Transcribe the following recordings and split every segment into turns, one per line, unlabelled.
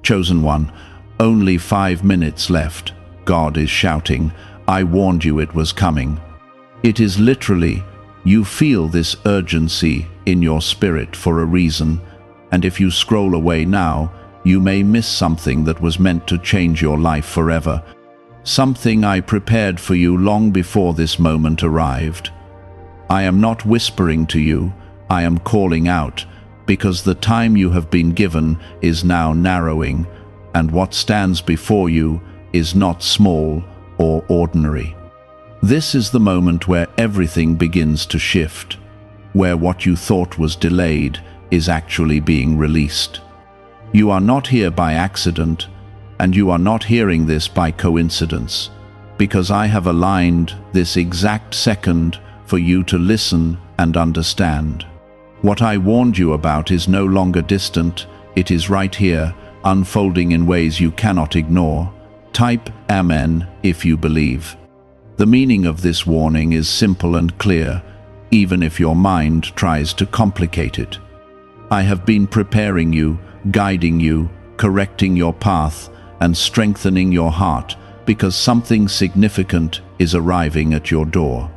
Chosen one, only 5 minutes left. God is shouting, I warned you it was coming. It is literally, you feel this urgency in your spirit for a reason, and if you scroll away now, you may miss something that was meant to change your life forever. Something I prepared for you long before this moment arrived. I am not whispering to you, I am calling out, because the time you have been given is now narrowing, and what stands before you is not small or ordinary. This is the moment where everything begins to shift, where what you thought was delayed is actually being released. You are not here by accident, and you are not hearing this by coincidence, because I have aligned this exact second for you to listen and understand. What I warned you about is no longer distant, it is right here, unfolding in ways you cannot ignore. Type Amen if you believe. The meaning of this warning is simple and clear, even if your mind tries to complicate it. I have been preparing you, guiding you, correcting your path, and strengthening your heart because something significant is arriving at your door.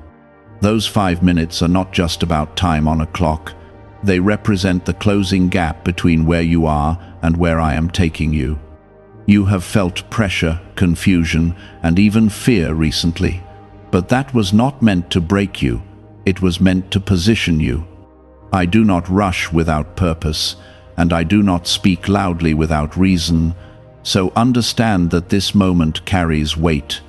Those 5 minutes are not just about time on a clock. They represent the closing gap between where you are and where I am taking you. You have felt pressure, confusion, and even fear recently, but that was not meant to break you. It was meant to position you. I do not rush without purpose, and I do not speak loudly without reason, so understand that this moment carries weight.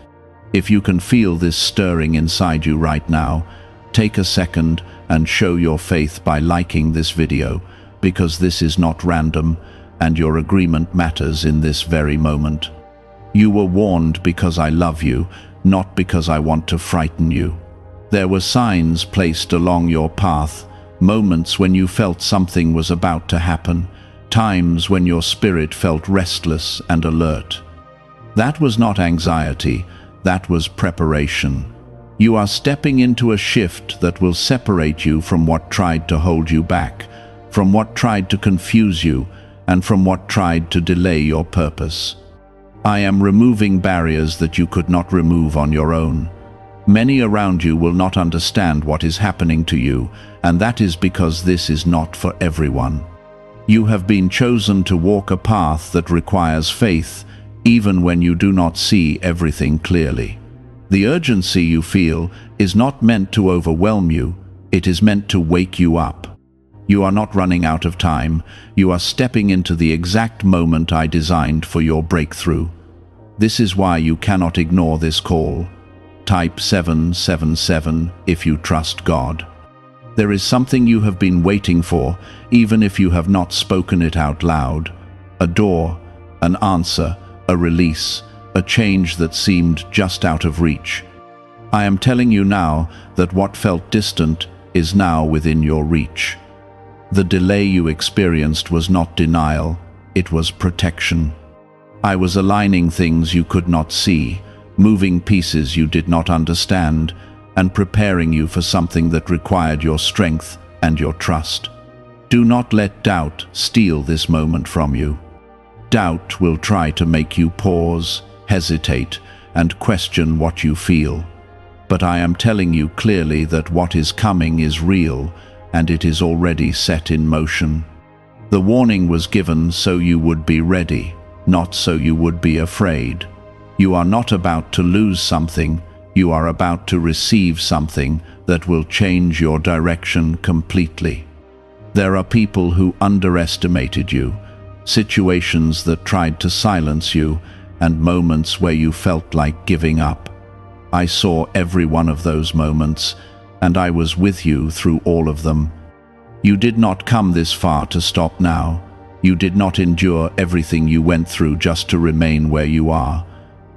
If you can feel this stirring inside you right now, take a second and show your faith by liking this video, because this is not random, and your agreement matters in this very moment. You were warned because I love you, not because I want to frighten you. There were signs placed along your path, moments when you felt something was about to happen, times when your spirit felt restless and alert. That was not anxiety, that was preparation. You are stepping into a shift that will separate you from what tried to hold you back, from what tried to confuse you, and from what tried to delay your purpose. I am removing barriers that you could not remove on your own. Many around you will not understand what is happening to you, and that is because this is not for everyone. You have been chosen to walk a path that requires faith, even when you do not see everything clearly. The urgency you feel is not meant to overwhelm you, it is meant to wake you up. You are not running out of time, you are stepping into the exact moment I designed for your breakthrough. This is why you cannot ignore this call. Type 777 if you trust God. There is something you have been waiting for, even if you have not spoken it out loud. A door, an answer, a release, a change that seemed just out of reach. I am telling you now that what felt distant is now within your reach. The delay you experienced was not denial, it was protection. I was aligning things you could not see, moving pieces you did not understand, and preparing you for something that required your strength and your trust. Do not let doubt steal this moment from you. Doubt will try to make you pause, hesitate, and question what you feel. But I am telling you clearly that what is coming is real, and it is already set in motion. The warning was given so you would be ready, not so you would be afraid. You are not about to lose something, you are about to receive something that will change your direction completely. There are people who underestimated you, situations that tried to silence you, and moments where you felt like giving up. I saw every one of those moments, and I was with you through all of them. You did not come this far to stop now. You did not endure everything you went through just to remain where you are.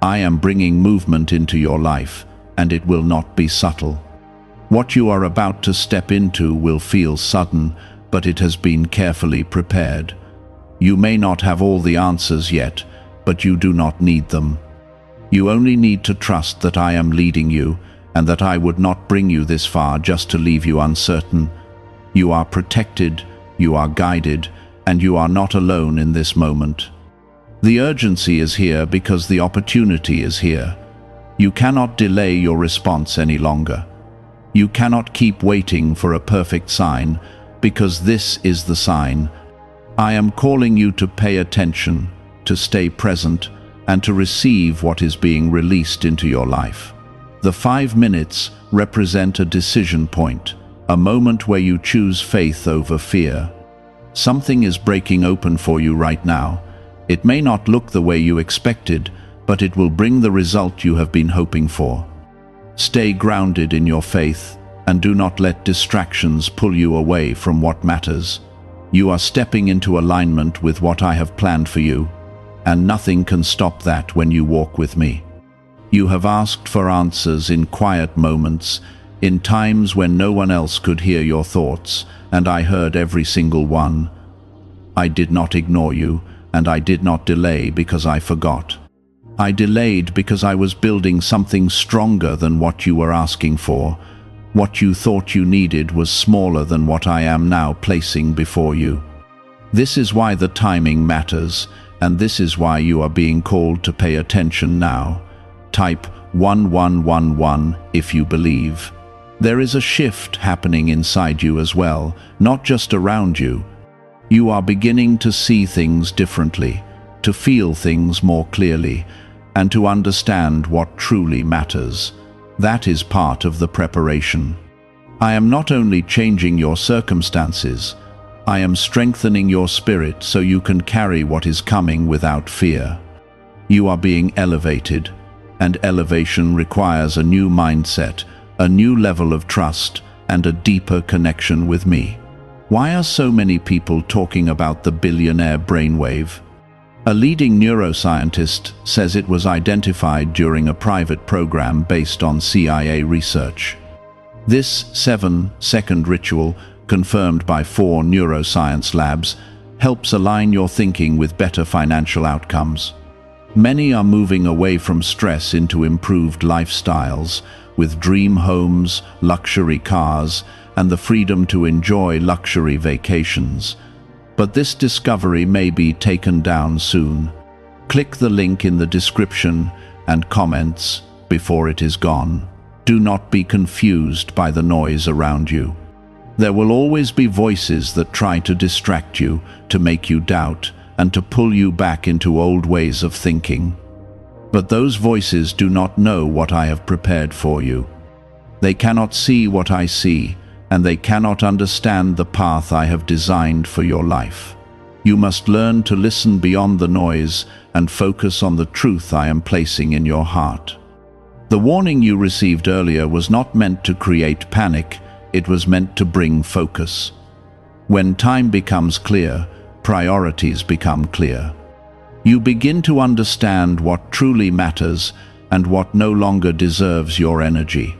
I am bringing movement into your life, and it will not be subtle. What you are about to step into will feel sudden, but it has been carefully prepared. You may not have all the answers yet, but you do not need them. You only need to trust that I am leading you, and that I would not bring you this far just to leave you uncertain. You are protected, you are guided, and you are not alone in this moment. The urgency is here because the opportunity is here. You cannot delay your response any longer. You cannot keep waiting for a perfect sign, because this is the sign. I am calling you to pay attention, to stay present, and to receive what is being released into your life. The 5 minutes represent a decision point, a moment where you choose faith over fear. Something is breaking open for you right now. It may not look the way you expected, but it will bring the result you have been hoping for. Stay grounded in your faith, and do not let distractions pull you away from what matters. You are stepping into alignment with what I have planned for you, and nothing can stop that when you walk with me. You have asked for answers in quiet moments, in times when no one else could hear your thoughts, and I heard every single one. I did not ignore you, and I did not delay because I forgot. I delayed because I was building something stronger than what you were asking for. What you thought you needed was smaller than what I am now placing before you. This is why the timing matters, and this is why you are being called to pay attention now. Type 1111 if you believe. There is a shift happening inside you as well, not just around you. You are beginning to see things differently, to feel things more clearly, and to understand what truly matters. That is part of the preparation. I am not only changing your circumstances, I am strengthening your spirit so you can carry what is coming without fear. You are being elevated, and elevation requires a new mindset, a new level of trust, and a deeper connection with me. Why are so many people talking about the billionaire brainwave? A leading neuroscientist says it was identified during a private program based on CIA research. This 7-second ritual, confirmed by 4 neuroscience labs, helps align your thinking with better financial outcomes. Many are moving away from stress into improved lifestyles, with dream homes, luxury cars, and the freedom to enjoy luxury vacations. But this discovery may be taken down soon. Click the link in the description and comments before it is gone. Do not be confused by the noise around you. There will always be voices that try to distract you, to make you doubt, and to pull you back into old ways of thinking. But those voices do not know what I have prepared for you. They cannot see what I see, and they cannot understand the path I have designed for your life. You must learn to listen beyond the noise and focus on the truth I am placing in your heart. The warning you received earlier was not meant to create panic, it was meant to bring focus. When time becomes clear, priorities become clear. You begin to understand what truly matters and what no longer deserves your energy.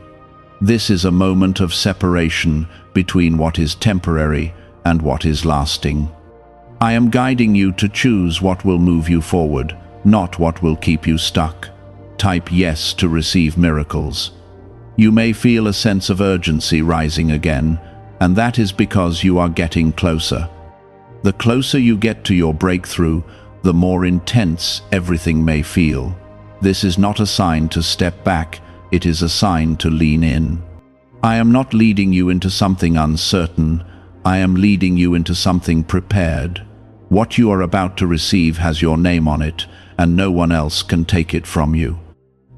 This is a moment of separation between what is temporary and what is lasting. I am guiding you to choose what will move you forward, not what will keep you stuck. Type yes to receive miracles. You may feel a sense of urgency rising again, and that is because you are getting closer. The closer you get to your breakthrough, the more intense everything may feel. This is not a sign to step back, it is a sign to lean in. I am not leading you into something uncertain, I am leading you into something prepared. What you are about to receive has your name on it, and no one else can take it from you.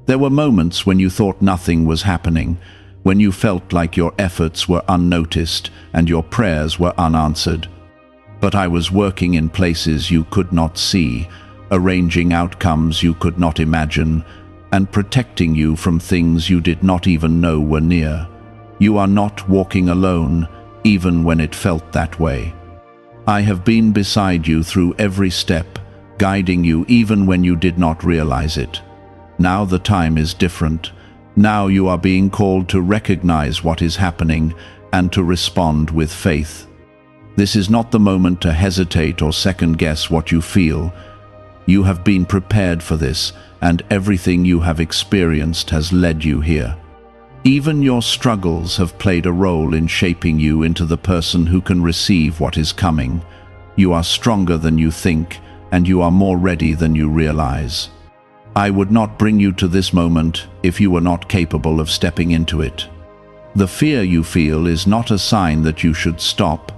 There were moments when you thought nothing was happening, when you felt like your efforts were unnoticed and your prayers were unanswered. But I was working in places you could not see, arranging outcomes you could not imagine, and protecting you from things you did not even know were near. You are not walking alone, even when it felt that way. I have been beside you through every step, guiding you even when you did not realize it. Now the time is different. Now you are being called to recognize what is happening and to respond with faith. This is not the moment to hesitate or second-guess what you feel. You have been prepared for this, and everything you have experienced has led you here. Even your struggles have played a role in shaping you into the person who can receive what is coming. You are stronger than you think, and you are more ready than you realize. I would not bring you to this moment if you were not capable of stepping into it. The fear you feel is not a sign that you should stop.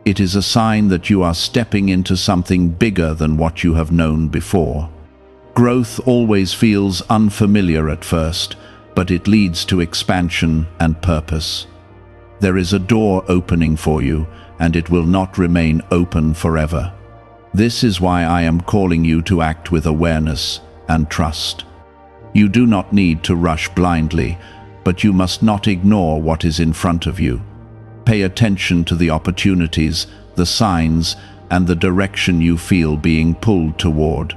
It is a sign that you are stepping into something bigger than what you have known before. Growth always feels unfamiliar at first, but it leads to expansion and purpose. There is a door opening for you, and it will not remain open forever. This is why I am calling you to act with awareness and trust. You do not need to rush blindly, but you must not ignore what is in front of you. Pay attention to the opportunities, the signs, and the direction you feel being pulled toward.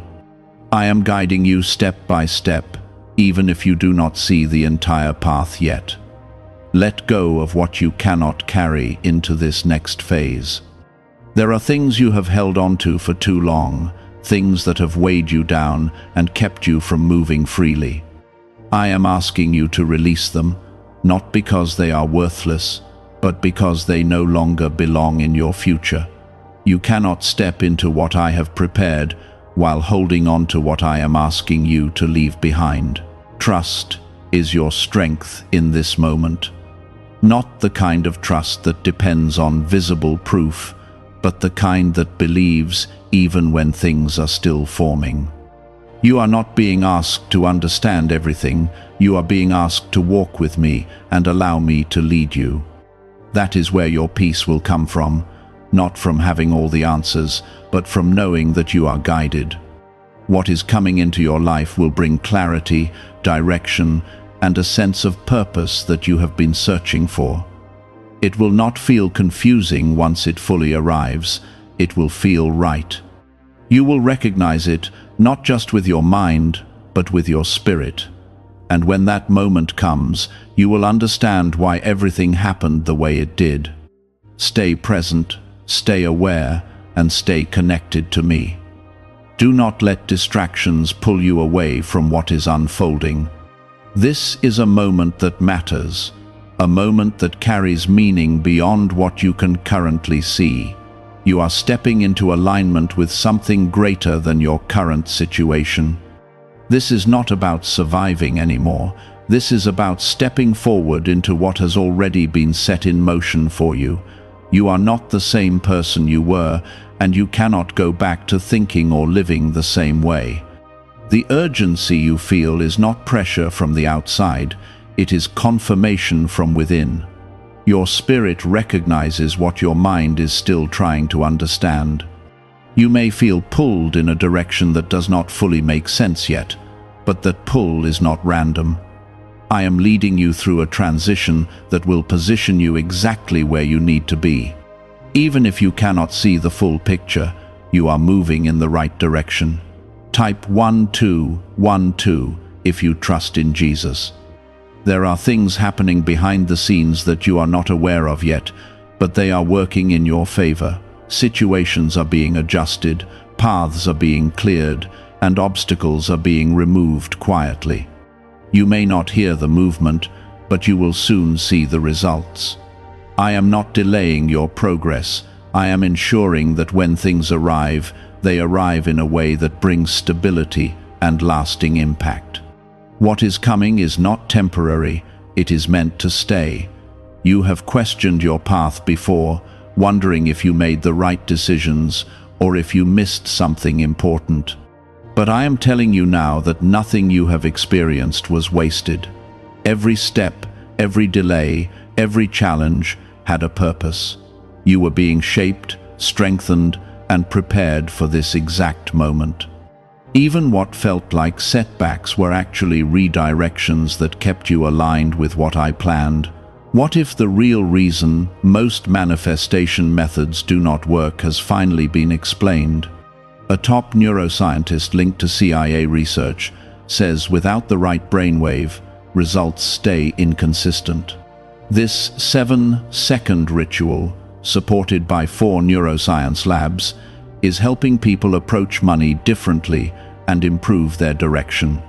I am guiding you step by step, even if you do not see the entire path yet. Let go of what you cannot carry into this next phase. There are things you have held onto for too long, things that have weighed you down and kept you from moving freely. I am asking you to release them, not because they are worthless, but because they no longer belong in your future. You cannot step into what I have prepared while holding on to what I am asking you to leave behind. Trust is your strength in this moment. Not the kind of trust that depends on visible proof, but the kind that believes even when things are still forming. You are not being asked to understand everything. You are being asked to walk with me and allow me to lead you. That is where your peace will come from, not from having all the answers, but from knowing that you are guided. What is coming into your life will bring clarity, direction, and a sense of purpose that you have been searching for. It will not feel confusing once it fully arrives. It will feel right. You will recognize it not just with your mind, but with your spirit. And when that moment comes, you will understand why everything happened the way it did. Stay present, stay aware, and stay connected to me. Do not let distractions pull you away from what is unfolding. This is a moment that matters, a moment that carries meaning beyond what you can currently see. You are stepping into alignment with something greater than your current situation. This is not about surviving anymore. This is about stepping forward into what has already been set in motion for you. You are not the same person you were, and you cannot go back to thinking or living the same way. The urgency you feel is not pressure from the outside. It is confirmation from within. Your spirit recognizes what your mind is still trying to understand. You may feel pulled in a direction that does not fully make sense yet, but that pull is not random. I am leading you through a transition that will position you exactly where you need to be. Even if you cannot see the full picture, you are moving in the right direction. Type 1212 if you trust in Jesus. There are things happening behind the scenes that you are not aware of yet, but they are working in your favor. Situations are being adjusted, paths are being cleared, and obstacles are being removed quietly. You may not hear the movement, but you will soon see the results. I am not delaying your progress. I am ensuring that when things arrive, they arrive in a way that brings stability and lasting impact. What is coming is not temporary, it is meant to stay. You have questioned your path before, wondering if you made the right decisions or if you missed something important. But I am telling you now that nothing you have experienced was wasted. Every step, every delay, every challenge had a purpose. You were being shaped, strengthened, and prepared for this exact moment. Even what felt like setbacks were actually redirections that kept you aligned with what I planned. What if the real reason most manifestation methods do not work has finally been explained? A top neuroscientist linked to CIA research says without the right brainwave, results stay inconsistent. This 7-second ritual, supported by 4 neuroscience labs, is helping people approach money differently and improve their direction.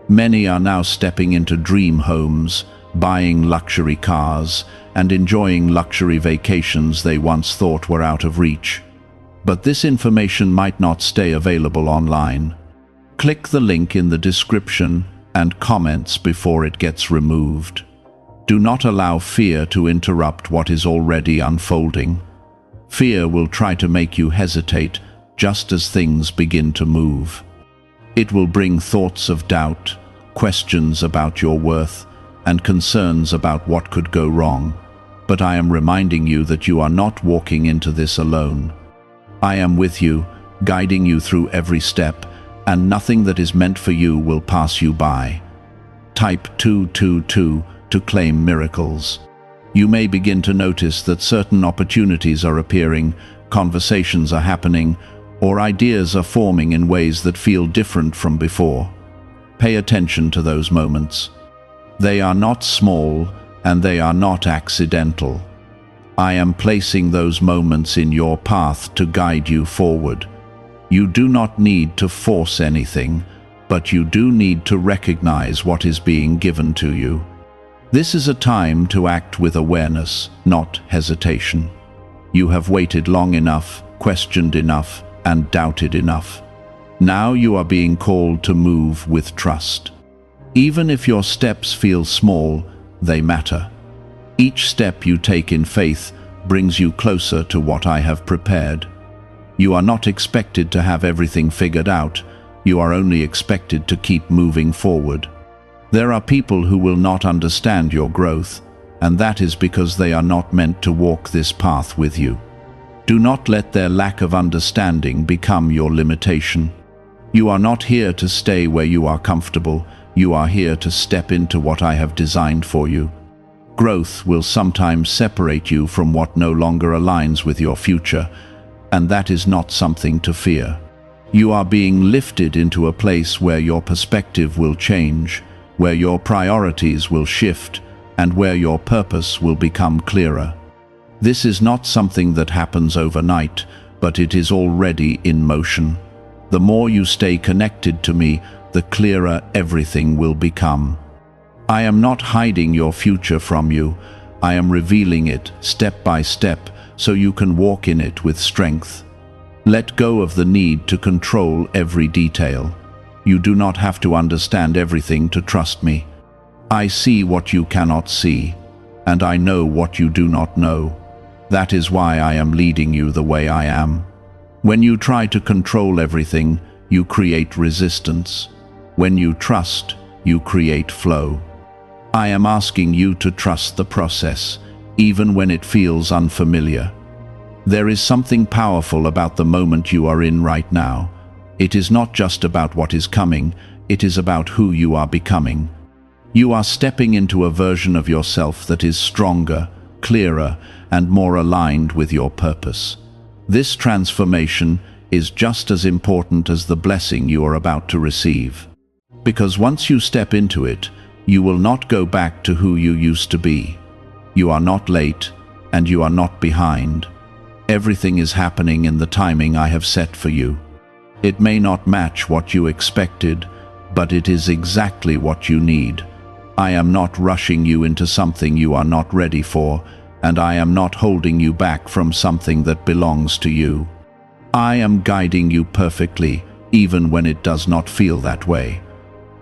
Many are now stepping into dream homes, buying luxury cars, and enjoying luxury vacations they once thought were out of reach. But this information might not stay available online. Click the link in the description and comments before it gets removed. Do not allow fear to interrupt what is already unfolding. Fear will try to make you hesitate just as things begin to move. It will bring thoughts of doubt, questions about your worth, and concerns about what could go wrong. But I am reminding you that you are not walking into this alone. I am with you, guiding you through every step, and nothing that is meant for you will pass you by. Type 222 to claim miracles. You may begin to notice that certain opportunities are appearing, conversations are happening, or ideas are forming in ways that feel different from before. Pay attention to those moments. They are not small, and they are not accidental. I am placing those moments in your path to guide you forward. You do not need to force anything, but you do need to recognize what is being given to you. This is a time to act with awareness, not hesitation. You have waited long enough, questioned enough, and doubted enough. Now you are being called to move with trust. Even if your steps feel small, they matter. Each step you take in faith brings you closer to what I have prepared. You are not expected to have everything figured out. You are only expected to keep moving forward. There are people who will not understand your growth, and that is because they are not meant to walk this path with you. Do not let their lack of understanding become your limitation. You are not here to stay where you are comfortable. You are here to step into what I have designed for you. Growth will sometimes separate you from what no longer aligns with your future, and that is not something to fear. You are being lifted into a place where your perspective will change, where your priorities will shift, and where your purpose will become clearer. This is not something that happens overnight, but it is already in motion. The more you stay connected to me, the clearer everything will become. I am not hiding your future from you. I am revealing it step by step so you can walk in it with strength. Let go of the need to control every detail. You do not have to understand everything to trust me. I see what you cannot see, and I know what you do not know. That is why I am leading you the way I am. When you try to control everything, you create resistance. When you trust, you create flow. I am asking you to trust the process, even when it feels unfamiliar. There is something powerful about the moment you are in right now. It is not just about what is coming, it is about who you are becoming. You are stepping into a version of yourself that is stronger, clearer, and more aligned with your purpose. This transformation is just as important as the blessing you are about to receive. Because once you step into it, you will not go back to who you used to be. You are not late, and you are not behind. Everything is happening in the timing I have set for you. It may not match what you expected, but it is exactly what you need. I am not rushing you into something you are not ready for, and I am not holding you back from something that belongs to you. I am guiding you perfectly, even when it does not feel that way.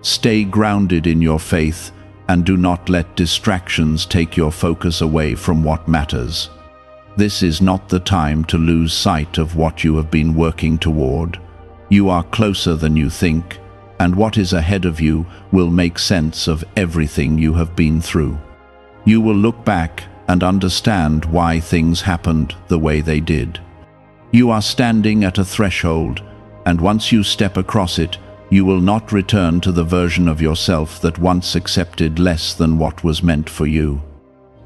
Stay grounded in your faith, and do not let distractions take your focus away from what matters. This is not the time to lose sight of what you have been working toward. You are closer than you think, and what is ahead of you will make sense of everything you have been through. You will look back and understand why things happened the way they did. You are standing at a threshold, and once you step across it, you will not return to the version of yourself that once accepted less than what was meant for you.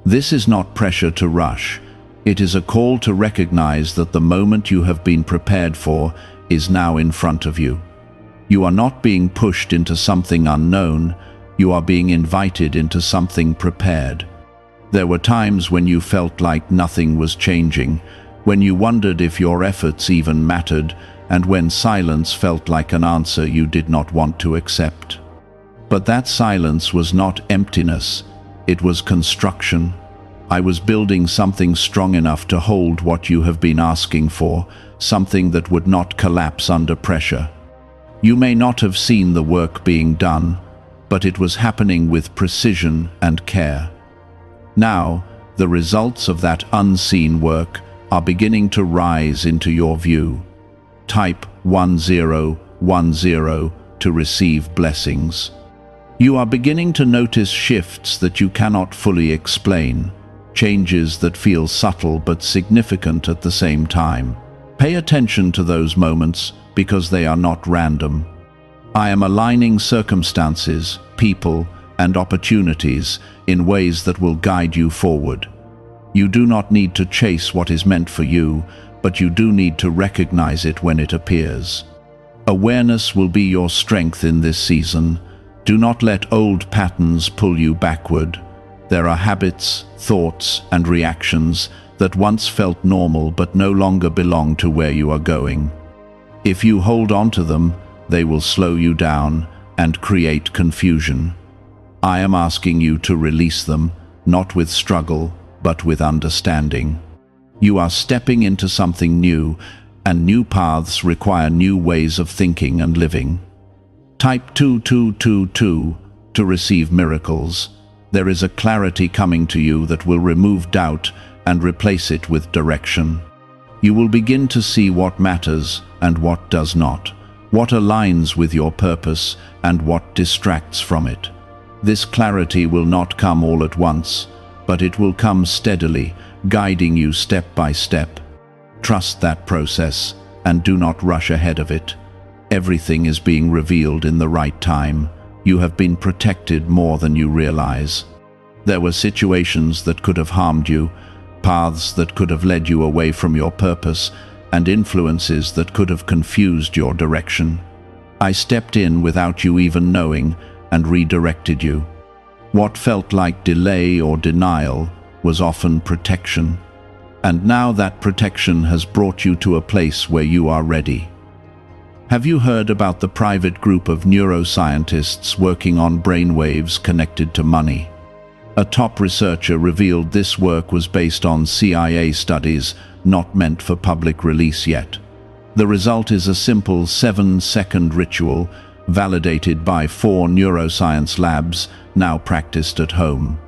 This is not pressure to rush. It is a call to recognize that the moment you have been prepared for is now in front of you. You are not being pushed into something unknown, you are being invited into something prepared. There were times when you felt like nothing was changing, when you wondered if your efforts even mattered, and when silence felt like an answer you did not want to accept. But that silence was not emptiness, it was construction. I was building something strong enough to hold what you have been asking for, something that would not collapse under pressure. You may not have seen the work being done, but it was happening with precision and care. Now, the results of that unseen work are beginning to rise into your view. Type 1010 to receive blessings. You are beginning to notice shifts that you cannot fully explain, changes that feel subtle but significant at the same time. Pay attention to those moments because they are not random. I am aligning circumstances, people, and opportunities in ways that will guide you forward. You do not need to chase what is meant for you, but you do need to recognize it when it appears. Awareness will be your strength in this season. Do not let old patterns pull you backward. There are habits, thoughts, and reactions that once felt normal but no longer belong to where you are going. If you hold on to them, they will slow you down and create confusion. I am asking you to release them, not with struggle, but with understanding. You are stepping into something new, and new paths require new ways of thinking and living. Type 2222 to receive miracles. There is a clarity coming to you that will remove doubt and replace it with direction. You will begin to see what matters and what does not, what aligns with your purpose and what distracts from it. This clarity will not come all at once, but it will come steadily, guiding you step by step. Trust that process and do not rush ahead of it. Everything is being revealed in the right time. You have been protected more than you realize. There were situations that could have harmed you, paths that could have led you away from your purpose, and influences that could have confused your direction. I stepped in without you even knowing and redirected you. What felt like delay or denial was often protection. And now that protection has brought you to a place where you are ready. Have you heard about the private group of neuroscientists working on brainwaves connected to money? A top researcher revealed this work was based on CIA studies not meant for public release yet. The result is a simple 7-second ritual validated by 4 neuroscience labs now practiced at home.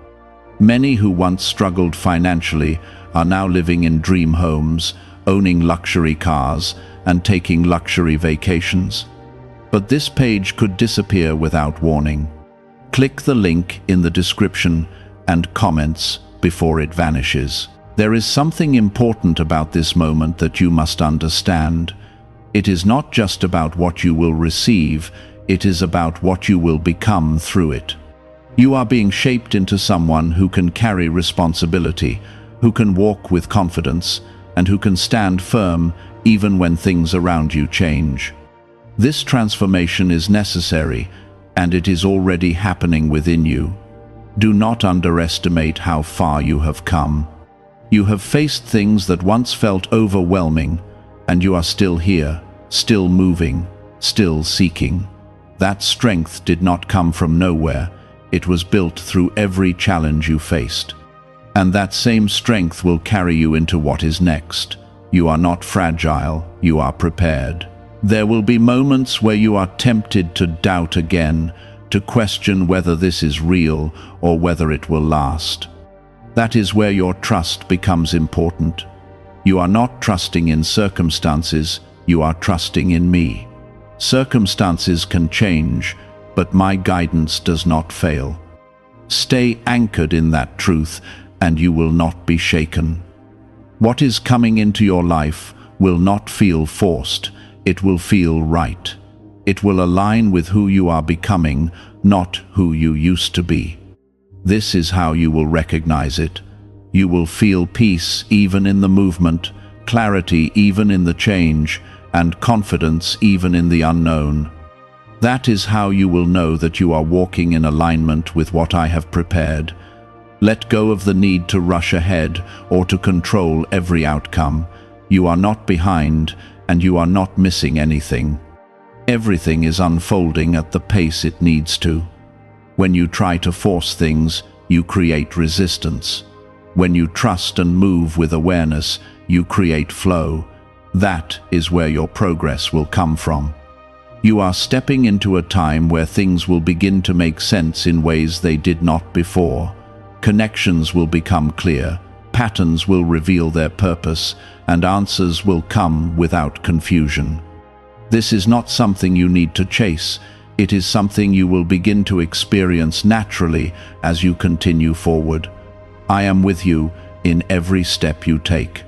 Many who once struggled financially are now living in dream homes, owning luxury cars, and taking luxury vacations. But this page could disappear without warning. Click the link in the description and comments before it vanishes. There is something important about this moment that you must understand. It is not just about what you will receive, it is about what you will become through it. You are being shaped into someone who can carry responsibility, who can walk with confidence, and who can stand firm even when things around you change. This transformation is necessary, and it is already happening within you. Do not underestimate how far you have come. You have faced things that once felt overwhelming, and you are still here, still moving, still seeking. That strength did not come from nowhere. It was built through every challenge you faced. And that same strength will carry you into what is next. You are not fragile, you are prepared. There will be moments where you are tempted to doubt again, to question whether this is real or whether it will last. That is where your trust becomes important. You are not trusting in circumstances, you are trusting in me. Circumstances can change, but my guidance does not fail. Stay anchored in that truth, and you will not be shaken. What is coming into your life will not feel forced, it will feel right. It will align with who you are becoming, not who you used to be. This is how you will recognize it. You will feel peace even in the movement, clarity even in the change, and confidence even in the unknown. That is how you will know that you are walking in alignment with what I have prepared. Let go of the need to rush ahead or to control every outcome. You are not behind, and you are not missing anything. Everything is unfolding at the pace it needs to. When you try to force things, you create resistance. When you trust and move with awareness, you create flow. That is where your progress will come from. You are stepping into a time where things will begin to make sense in ways they did not before. Connections will become clear, patterns will reveal their purpose, and answers will come without confusion. This is not something you need to chase. It is something you will begin to experience naturally as you continue forward. I am with you in every step you take.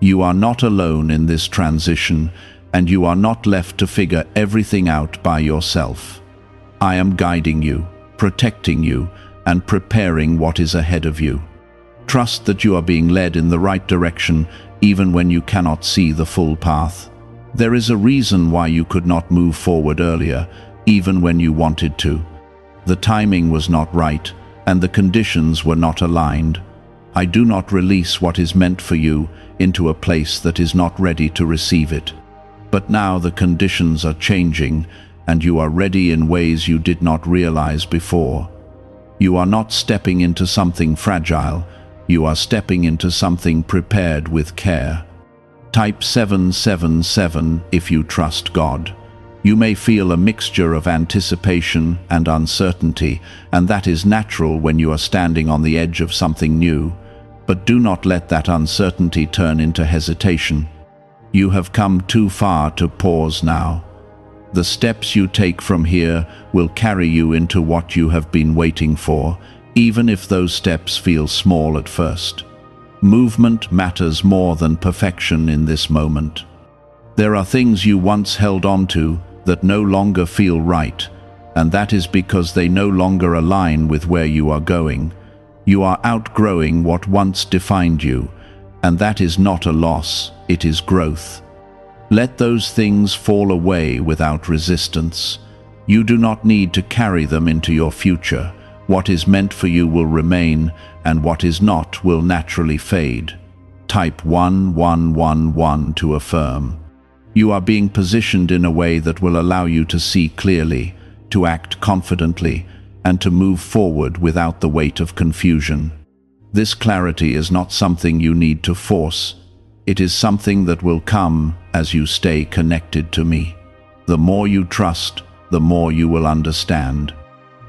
You are not alone in this transition, and you are not left to figure everything out by yourself. I am guiding you, protecting you, and preparing what is ahead of you. Trust that you are being led in the right direction even when you cannot see the full path. There is a reason why you could not move forward earlier, even when you wanted to. The timing was not right, and the conditions were not aligned. I do not release what is meant for you into a place that is not ready to receive it. But now the conditions are changing, and you are ready in ways you did not realize before. You are not stepping into something fragile, you are stepping into something prepared with care. Type 777 if you trust God. You may feel a mixture of anticipation and uncertainty, and that is natural when you are standing on the edge of something new. But do not let that uncertainty turn into hesitation. You have come too far to pause now. The steps you take from here will carry you into what you have been waiting for, even if those steps feel small at first. Movement matters more than perfection in this moment. There are things you once held on to that no longer feel right, and that is because they no longer align with where you are going. You are outgrowing what once defined you, and that is not a loss, it is growth. Let those things fall away without resistance. You do not need to carry them into your future. What is meant for you will remain, and what is not will naturally fade. Type 1111 to affirm. You are being positioned in a way that will allow you to see clearly, to act confidently, and to move forward without the weight of confusion. This clarity is not something you need to force. It is something that will come as you stay connected to me. The more you trust, the more you will understand.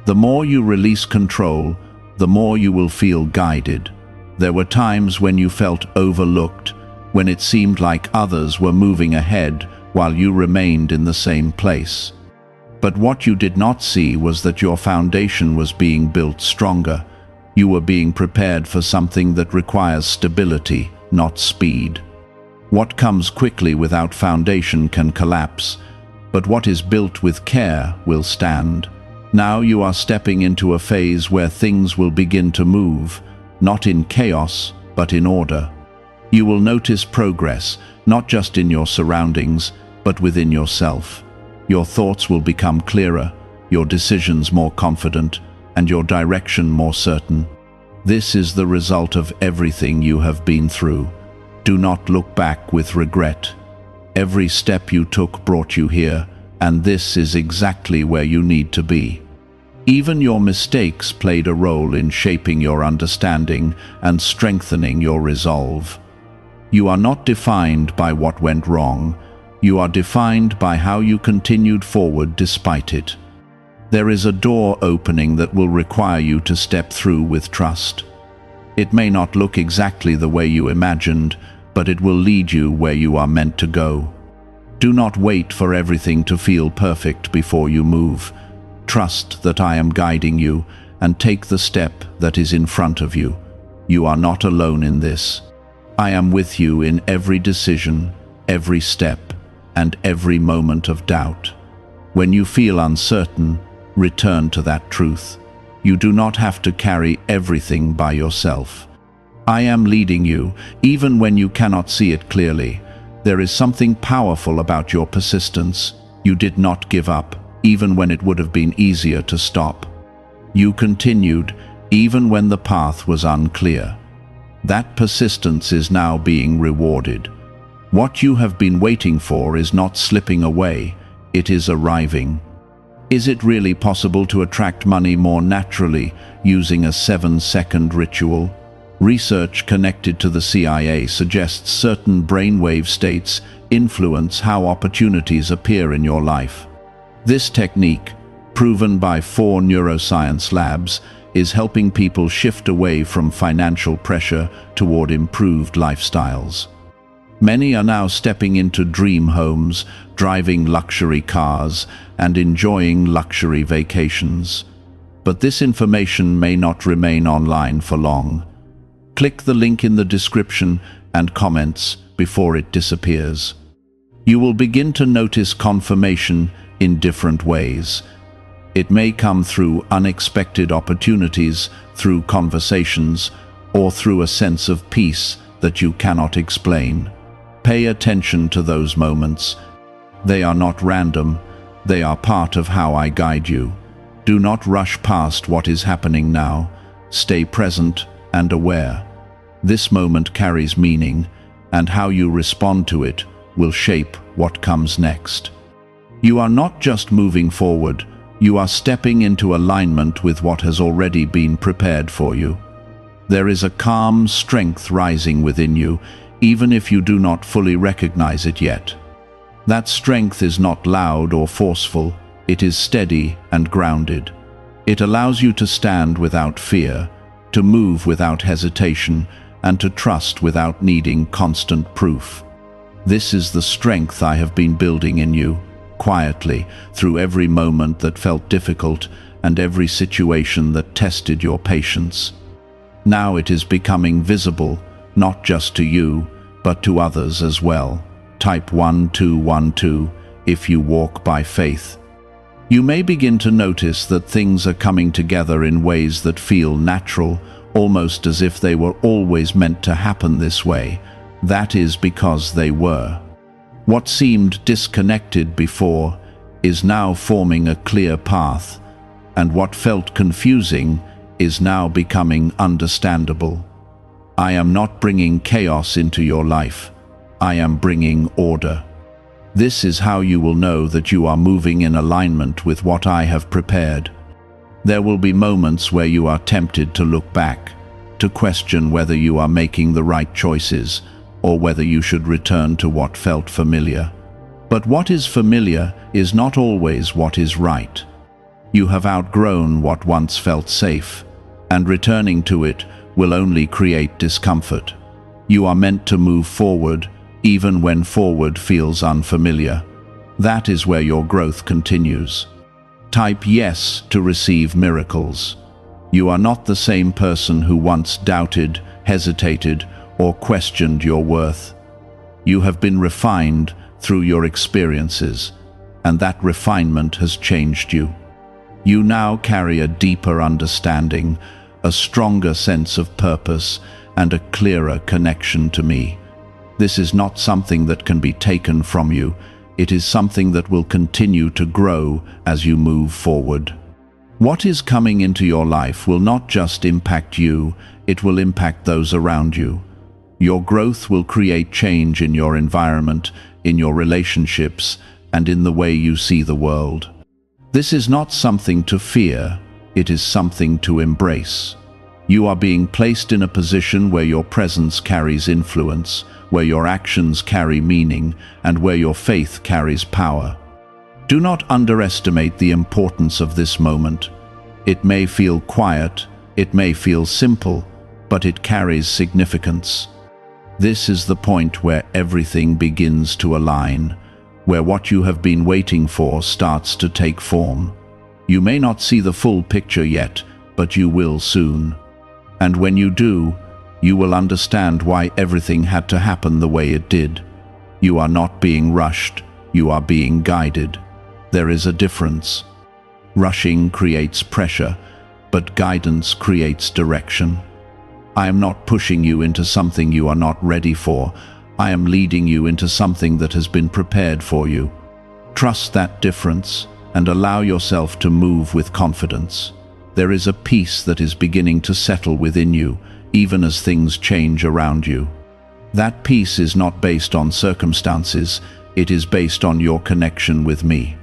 The more you release control, the more you will feel guided. There were times when you felt overlooked, when it seemed like others were moving ahead while you remained in the same place. But what you did not see was that your foundation was being built stronger. You were being prepared for something that requires stability, not speed. What comes quickly without foundation can collapse, but what is built with care will stand. Now you are stepping into a phase where things will begin to move, not in chaos, but in order. You will notice progress, not just in your surroundings, but within yourself. Your thoughts will become clearer, your decisions more confident, and your direction more certain. This is the result of everything you have been through. Do not look back with regret. Every step you took brought you here, and this is exactly where you need to be. Even your mistakes played a role in shaping your understanding and strengthening your resolve. You are not defined by what went wrong. You are defined by how you continued forward despite it. There is a door opening that will require you to step through with trust. It may not look exactly the way you imagined, but it will lead you where you are meant to go. Do not wait for everything to feel perfect before you move. Trust that I am guiding you, and take the step that is in front of you. You are not alone in this. I am with you in every decision, every step, and every moment of doubt. When you feel uncertain, return to that truth. You do not have to carry everything by yourself. I am leading you, even when you cannot see it clearly. There is something powerful about your persistence. You did not give up, even when it would have been easier to stop. You continued, even when the path was unclear. That persistence is now being rewarded. What you have been waiting for is not slipping away, it is arriving. Is it really possible to attract money more naturally using a 7-second ritual? Research connected to the CIA suggests certain brainwave states influence how opportunities appear in your life. This technique, proven by 4 neuroscience labs, is helping people shift away from financial pressure toward improved lifestyles. Many are now stepping into dream homes, driving luxury cars, and enjoying luxury vacations. But this information may not remain online for long. Click the link in the description and comments before it disappears. You will begin to notice confirmation in different ways. It may come through unexpected opportunities, through conversations, or through a sense of peace that you cannot explain. Pay attention to those moments. They are not random, they are part of how I guide you. Do not rush past what is happening now. Stay present and aware. This moment carries meaning, and how you respond to it will shape what comes next. You are not just moving forward, you are stepping into alignment with what has already been prepared for you. There is a calm strength rising within you, even if you do not fully recognize it yet. That strength is not loud or forceful, it is steady and grounded. It allows you to stand without fear, to move without hesitation, and to trust without needing constant proof. This is the strength I have been building in you, quietly, through every moment that felt difficult and every situation that tested your patience. Now it is becoming visible, not just to you, but to others as well. Type 1212 if you walk by faith. You may begin to notice that things are coming together in ways that feel natural, almost as if they were always meant to happen this way. That is because they were. What seemed disconnected before is now forming a clear path, and what felt confusing is now becoming understandable. I am not bringing chaos into your life. I am bringing order. This is how you will know that you are moving in alignment with what I have prepared. There will be moments where you are tempted to look back, to question whether you are making the right choices, or whether you should return to what felt familiar. But what is familiar is not always what is right. You have outgrown what once felt safe, and returning to it will only create discomfort. You are meant to move forward, even when forward feels unfamiliar. That is where your growth continues. Type yes to receive miracles. You are not the same person who once doubted, hesitated, or questioned your worth. You have been refined through your experiences, and that refinement has changed you. You now carry a deeper understanding, a stronger sense of purpose, and a clearer connection to me. This is not something that can be taken from you. It is something that will continue to grow as you move forward. What is coming into your life will not just impact you, it will impact those around you. Your growth will create change in your environment, in your relationships, and in the way you see the world. This is not something to fear, it is something to embrace. You are being placed in a position where your presence carries influence, where your actions carry meaning, and where your faith carries power. Do not underestimate the importance of this moment. It may feel quiet, it may feel simple, but it carries significance. This is the point where everything begins to align, where what you have been waiting for starts to take form. You may not see the full picture yet, but you will soon. And when you do, you will understand why everything had to happen the way it did. You are not being rushed, you are being guided. There is a difference. Rushing creates pressure, but guidance creates direction. I am not pushing you into something you are not ready for. I am leading you into something that has been prepared for you. Trust that difference and allow yourself to move with confidence. There is a peace that is beginning to settle within you, even as things change around you. That peace is not based on circumstances, it is based on your connection with me.